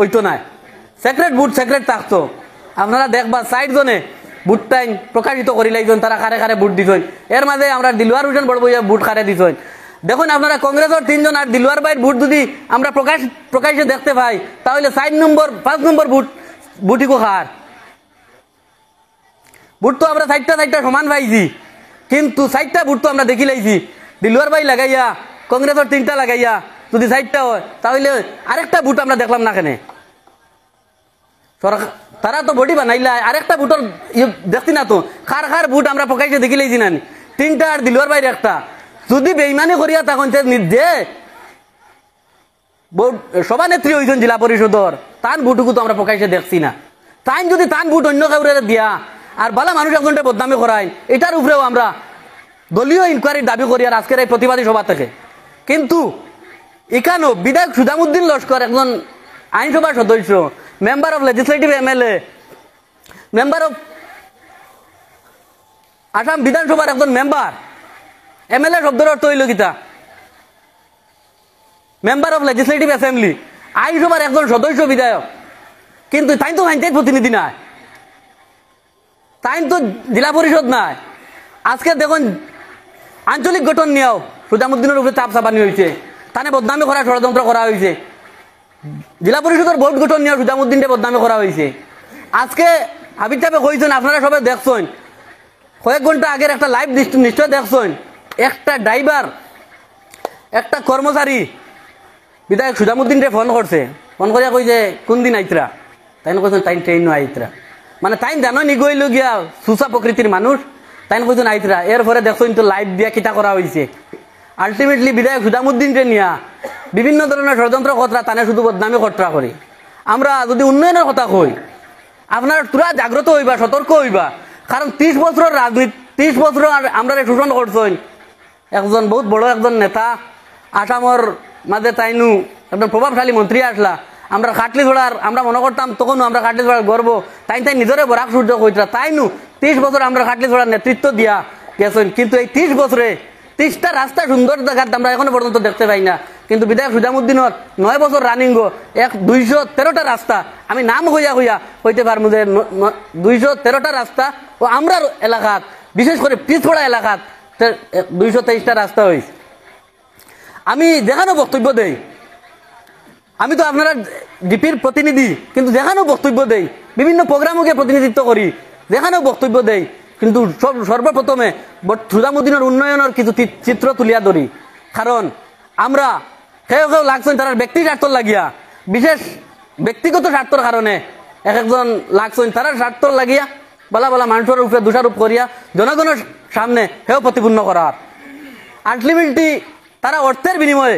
ওইতো নাই সেক্রেট বুট সেক্রেট থাকতো আপনারা দেখবা সাইড জনে বুট টাইম প্রকাশিত করি লাইছেন তারা কারে কারে বুট দিছেন এর মাঝে আমরা দিলওয়ার হোসেন বড় বইয়া বুট কারে দিছেন দেখুন আপনারা কংগ্রেসের 3 জন আর দিলওয়ার ভাইয়ের বুট যদি আমরা প্রকাশ্যে দেখতে পাই তাহলে 5 নম্বর বুটিকো খার বুট তো আমরা সাইডটা সমান পাইছি কিন্তু সাইডটা বুট তো আমরা দেখি লাইছি দিলওয়ার ভাই লাগাইয়া কংগ্রেসের 3টা লাগাইয়া যদি সাইডটা হয় তাহলে আরেকটা বুট আমরা দেখলাম না কেন সরকার তারা তো বডি বানাইলা আরেকটা বুটর দেখছি না তো খার খার বুট আমরা প্রকাশ্যে দেখি লাইছি না 3টা আর দিলওয়ার ভাইয়ের একটা যদি বেইমানি করিয়া তখন যে সভানেত্রী হয়েছেন জেলা পরিষদর তান বুটুকু তো আমরা প্রকাশ্যে দেখছি না তাই যদি তান বুট অন্য কাউরে দিয়া আর বালা মানুষ একজনটা বদনামি করাই এটার উপরেও আমরা দলীয় ইনকোয়ারির দাবি করি আর আজকের এই প্রতিবাদী সভা থেকে কিন্তু এখানেও বিধায়ক সুজামুদ্দিন লস্কর একজন আইনসভার সদস্য member of legislative MLA member of Assam বিধানসভার একজন মেম্বার এমএলএ শব্দের অর্থ হইল Gita member of legislative assembly আইনসভার একজন সদস্য বিধায়ক কিন্তু তাই তো পঞ্চায়েত প্রতিনিধি নাই তাই তো জেলা পরিষদ নাই আজকে দেখুন আঞ্চলিক গঠন নিয়েও সুজামুদ্দিনের উপরে চাপ চাপানি হয়েছে তানে বদনামি করার ষড়যন্ত্র করা হয়েছে জেলা পরিষদের বোর্ড গঠন নিয়ে সুজামুদ্দিনকে বদনামি করা হয়েছে আজকে হাবিব সাহেব কইছেন আপনারা সবাই দেখছেন কয়েক ঘন্টা আগের একটা লাইভ নিশ্চয় দেখছেন একটা ড্রাইভার একটা কর্মচারী বিধায়ক সুজামুদ্দিনকে ফোন করছে ফোন করিয়া কই যে কোন দিন আইতরা তাই কইছেন তাই ট্রেন আইতরা মানে তাই জানো নি গইল গিয়া সুসা প্রকৃতির মানুষ তাই কইছেন আইতরা এরপরে দেখছেন তো লাইভ দিয়া কিতা করা হয়েছে আলটিমেটলি বিধায়ক সুজামুদ্দিনকে নিয়া বিভিন্ন ধরনের ষড়যন্ত্র কথা তানে শুধু বদনামি কটরা করি আমরা যদি উন্নয়নের কথা কই আপনার তোরা জাগ্রত হইবা সতর্ক হইবা কারণ 30 বছরের রাজনীতি 30 বছর আমরা শোষণ করছেন একজন বহুত বড় একজন নেতা আসামর মাঝে তাইনু একজন প্রভাবশালী মন্ত্রী আসলা আমরা কাটলি ধরার আমরা মনে করতাম তখন আমরা কাটলি ধরার গর্ব তাই নিজরে বরাক সূর্য কইতরা তাইনু 30 বছর আমরা কাটলি ধরার নেতৃত্ব দিয়া গেছেন কিন্তু এই 30 বছরে 30টা রাস্তা সুন্দর দেখার আমরা এখনো পর্যন্ত দেখতে পাই না কিন্তু বিধায়ক সুজামুদ্দিনের 9 বছর রানিং 213টা রাস্তা আমি নাম হইয়া হইতে পারবো যে 213টা রাস্তা ও আমরা এলাকাত বিশেষ করে পিছপড়া এলাকাত 223টা রাস্তা হয়েছে আমি যেখানে বক্তব্য দেই আমি তো আপনারা ডিপির প্রতিনিধি কিন্তু যেখানেও বক্তব্য দেই বিভিন্ন প্রোগ্রামকে প্রতিনিধিত্ব করি যেখানেও বক্তব্য দেই কিন্তু সর্বপ্রথমে সুজামুদ্দিনের উন্নয়নের কিছু চিত্র তুলিয়া ধরি কারণ আমরা কেউ লাগছেন তার ব্যক্তি স্বার্থ লাগিয়া বিশেষ ব্যক্তিগত স্বার্থর কারণে একজন লাগছেন তার স্বার্থ লাগিয়া বলা বলা মানুষের উপরে দোষারোপ করিয়া জনগণের সামনে হেও প্রতিপূর্ণ করার আলটিমেটলি তারা অর্থের বিনিময়ে